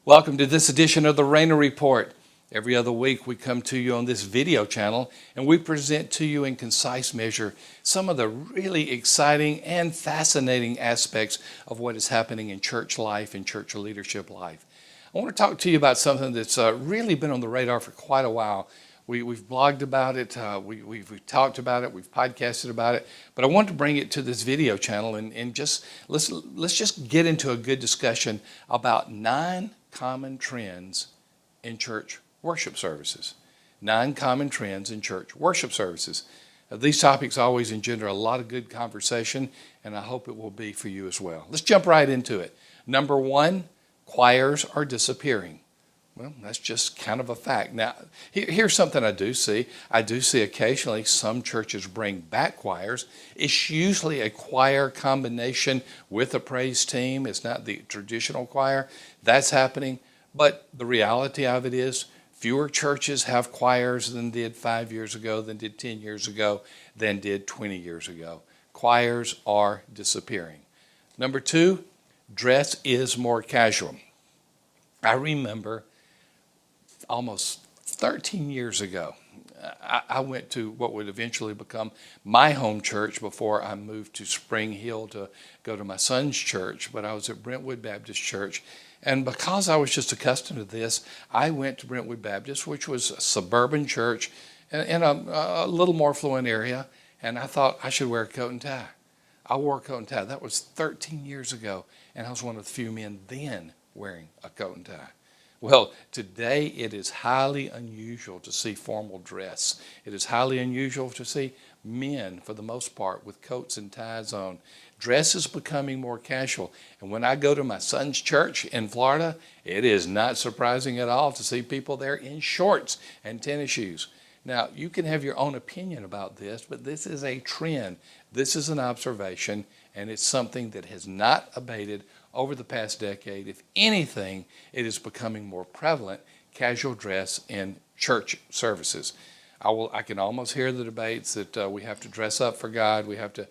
Welcome to this edition of the Rainer Report. Every other week we come to you on this video channel and we present to you in concise measure some of the really exciting and fascinating aspects of what is happening in church life and church leadership life. I want to talk to you about something that's really been on the radar for quite a while. We've blogged about it, we've talked about it, we've podcasted about it, but I want to bring it to this video channel and just let's just get into a good discussion about 9 common trends in church worship services. 9 common trends in church worship services. These topics always engender a lot of good conversation, and I hope it will be for you as well. Let's jump right into it. Number 1, choirs are disappearing. Well, that's just kind of a fact. Now, here's something I do see. I do see occasionally some churches bring back choirs. It's usually a choir combination with a praise team. It's not the traditional choir. That's happening. But the reality of it is fewer churches have choirs than did 5 years ago, than did 10 years ago, than did 20 years ago. Choirs are disappearing. Number 2, dress is more casual. I remember almost 13 years ago, I went to what would eventually become my home church before I moved to Spring Hill to go to my son's church, but I was at Brentwood Baptist Church. And because I was just accustomed to this, I went to Brentwood Baptist, which was a suburban church in a little more affluent area, and I thought I should wear a coat and tie. I wore a coat and tie. That was 13 years ago, and I was one of the few men then wearing a coat and tie. Well, today it is highly unusual to see formal dress. It is highly unusual to see men, for the most part, with coats and ties on. Dress is becoming more casual. And when I go to my son's church in Florida, it is not surprising at all to see people there in shorts and tennis shoes. Now, you can have your own opinion about this, but this is a trend. This is an observation, and it's something that has not abated over the past decade. If anything, it is becoming more prevalent, casual dress in church services. I can almost hear the debates that we have to dress up for God. We have to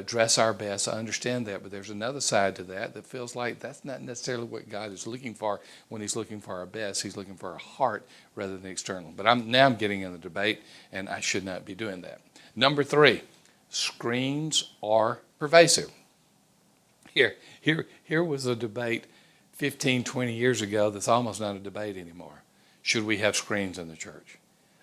dress our best. I understand that, but there's another side to that feels like that's not necessarily what God is looking for when He's looking for our best. He's looking for our heart rather than external. But I'm getting in the debate, and I should not be doing that. Number 3, screens are pervasive. Here was a debate 15, 20 years ago that's almost not a debate anymore. Should we have screens in the church?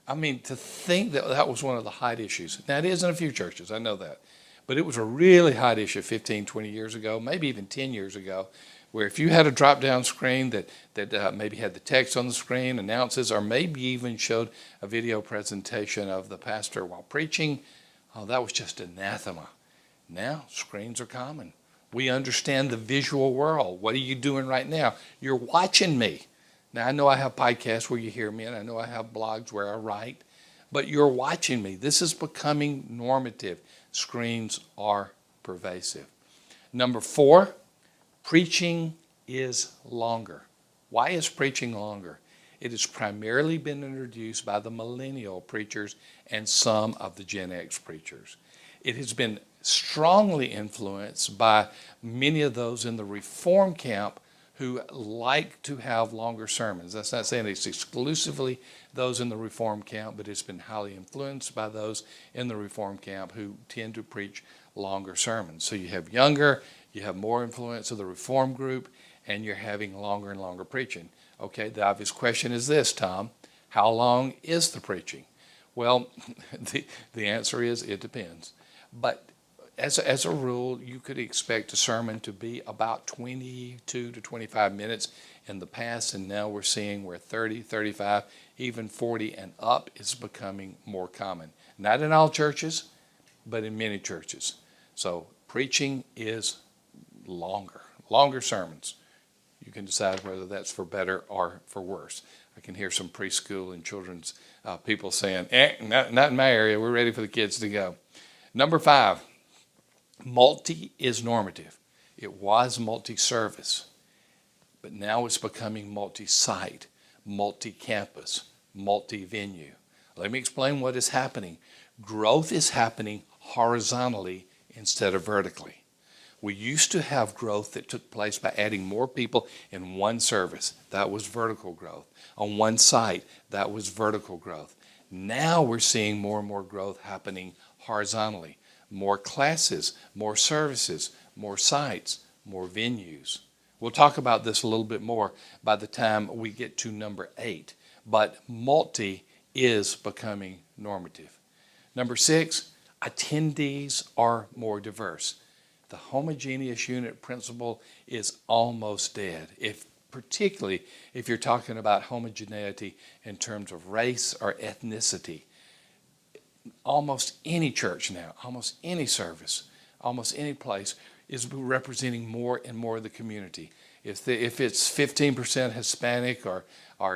I mean, to think that was one of the hot issues. Now, it is in a few churches, I know that. But it was a really hot issue 15, 20 years ago, maybe even 10 years ago, where if you had a drop-down screen that maybe had the text on the screen, announces, or maybe even showed a video presentation of the pastor while preaching, that was just anathema. Now, screens are common. We understand the visual world. What are you doing right now? You're watching me. Now, I know I have podcasts where you hear me, and I know I have blogs where I write, but you're watching me. This is becoming normative. Screens are pervasive. Number 4, preaching is longer. Why is preaching longer? It has primarily been introduced by the millennial preachers and some of the Gen X preachers. It has been strongly influenced by many of those in the Reform camp who like to have longer sermons. That's not saying it's exclusively those in the Reform camp, but it's been highly influenced by those in the Reform camp who tend to preach longer sermons. So you have younger, you have more influence of the Reform group, and you're having longer and longer preaching. Okay, the obvious question is this, Tom: how long is the preaching? Well, the answer is it depends. But as a rule, you could expect a sermon to be about 22 to 25 minutes in the past, and now we're seeing where 30, 35, even 40 and up is becoming more common. Not in all churches, but in many churches. So preaching is longer sermons. You can decide whether that's for better or for worse. I can hear some preschool and children's people saying, not in my area, we're ready for the kids to go. Number 5, multi is normative. It was multi-service, but now it's becoming multi-site, multi-campus, multi-venue. Let me explain what is happening. Growth is happening horizontally instead of vertically. We used to have growth that took place by adding more people in one service. That was vertical growth. On one site, that was vertical growth. Now we're seeing more and more growth happening horizontally. More classes, more services, more sites, more venues. We'll talk about this a little bit more by the time we get to number 8. But multi is becoming normative. Number 6, attendees are more diverse. The homogeneous unit principle is almost dead, particularly if you're talking about homogeneity in terms of race or ethnicity. Almost any church now, almost any service, almost any place is representing more and more of the community. If it's 15% Hispanic or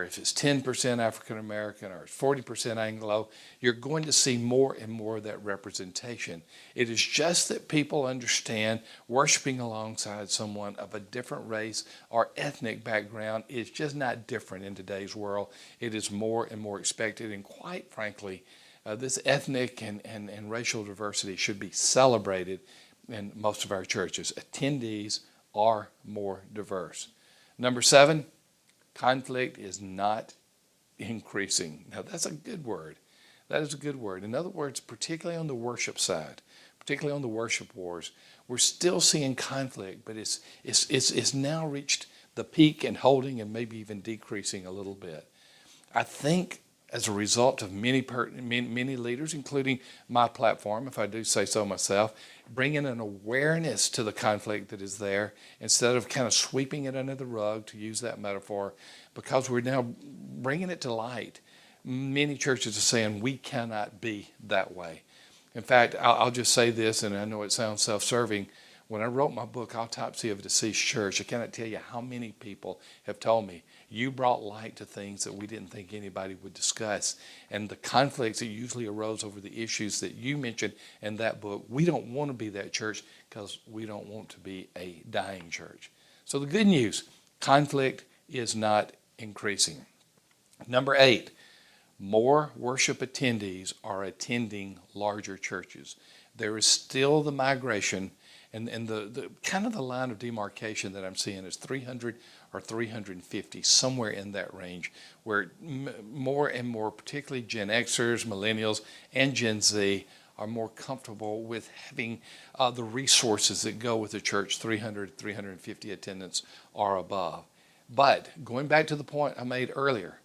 if it's 10% African American or 40% Anglo, you're going to see more and more of that representation. It is just that people understand worshiping alongside someone of a different race or ethnic background is just not different in today's world. It is more and more expected, and quite frankly, this ethnic and racial diversity should be celebrated in most of our churches. Attendees are more diverse. Number 7, conflict is not increasing. Now that's a good word. That is a good word. In other words, particularly on the worship side, particularly on the worship wars, we're still seeing conflict, but it's now reached the peak and holding and maybe even decreasing a little bit. I think as a result of many leaders, including my platform, if I do say so myself, bringing an awareness to the conflict that is there instead of kind of sweeping it under the rug, to use that metaphor, because we're now bringing it to light. Many churches are saying we cannot be that way. In fact, I'll just say this, and I know it sounds self-serving. When I wrote my book, Autopsy of a Deceased Church, I cannot tell you how many people have told me, you brought light to things that we didn't think anybody would discuss. And the conflicts that usually arose over the issues that you mentioned in that book, we don't want to be that church because we don't want to be a dying church. So the good news, conflict is not increasing. Number 8, more worship attendees are attending larger churches. There is still the migration, and the kind of the line of demarcation that I'm seeing is 300 or 350, somewhere in that range, where more and more, particularly Gen Xers, millennials, and Gen Z, are more comfortable with having the resources that go with the church, 300, 350 attendance or above. But going back to the point I made earlier,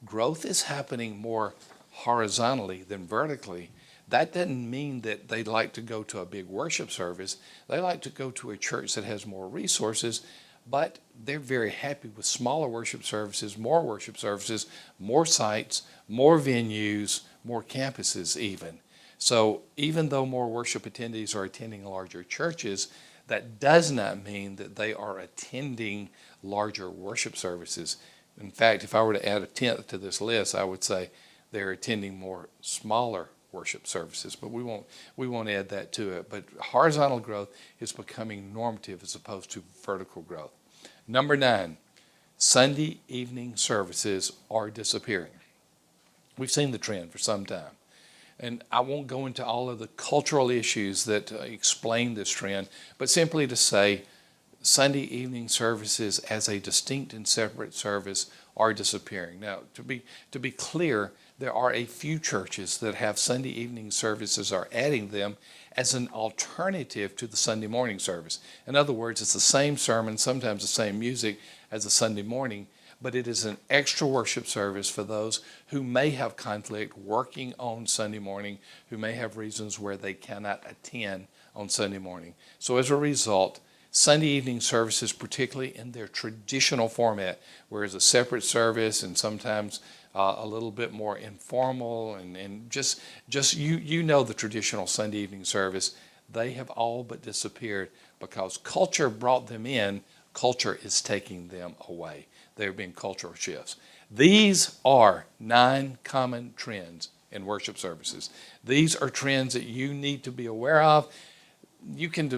growth is happening more horizontally than vertically. That doesn't mean that they like to go to a big worship service. They like to go to a church that has more resources, but they're very happy with smaller worship services, more sites, more venues, more campuses even. So even though more worship attendees are attending larger churches, that does not mean that they are attending larger worship services. In fact, if I were to add a 10th to this list, I would say they're attending more smaller worship services, but we won't add that to it. But horizontal growth is becoming normative as opposed to vertical growth. Number 9, Sunday evening services are disappearing. We've seen the trend for some time. And I won't go into all of the cultural issues that explain this trend, but simply to say Sunday evening services as a distinct and separate service are disappearing. Now, to be clear, there are a few churches that have Sunday evening services are adding them as an alternative to the Sunday morning service. In other words, it's the same sermon, sometimes the same music as a Sunday morning, but it is an extra worship service for those who may have conflict working on Sunday morning, who may have reasons where they cannot attend on Sunday morning. So as a result, Sunday evening services, particularly in their traditional format, whereas a separate service and sometimes a little bit more informal and just you know the traditional Sunday evening service, they have all but disappeared because culture brought them in, culture is taking them away. There have been cultural shifts. These are 9 common trends in worship services. These are trends that you need to be aware of. You can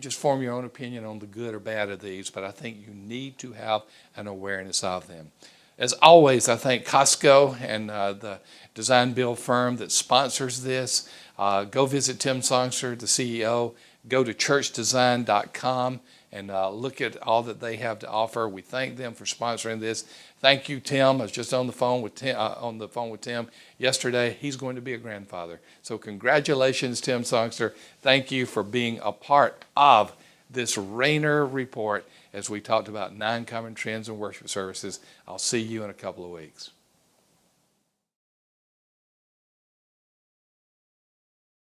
just form your own opinion on the good or bad of these, but I think you need to have an awareness of them. As always, I thank Costco and the design build firm that sponsors this. Go visit Tim Songster, the CEO. go to churchdesign.com and look at all that they have to offer. We thank them for sponsoring this. Thank you, Tim. I was just on the phone with Tim yesterday. He's going to be a grandfather. So congratulations, Tim Songster. Thank you for being a part of this Rainer report as we talked about 9 common trends in worship services. I'll see you in a couple of weeks.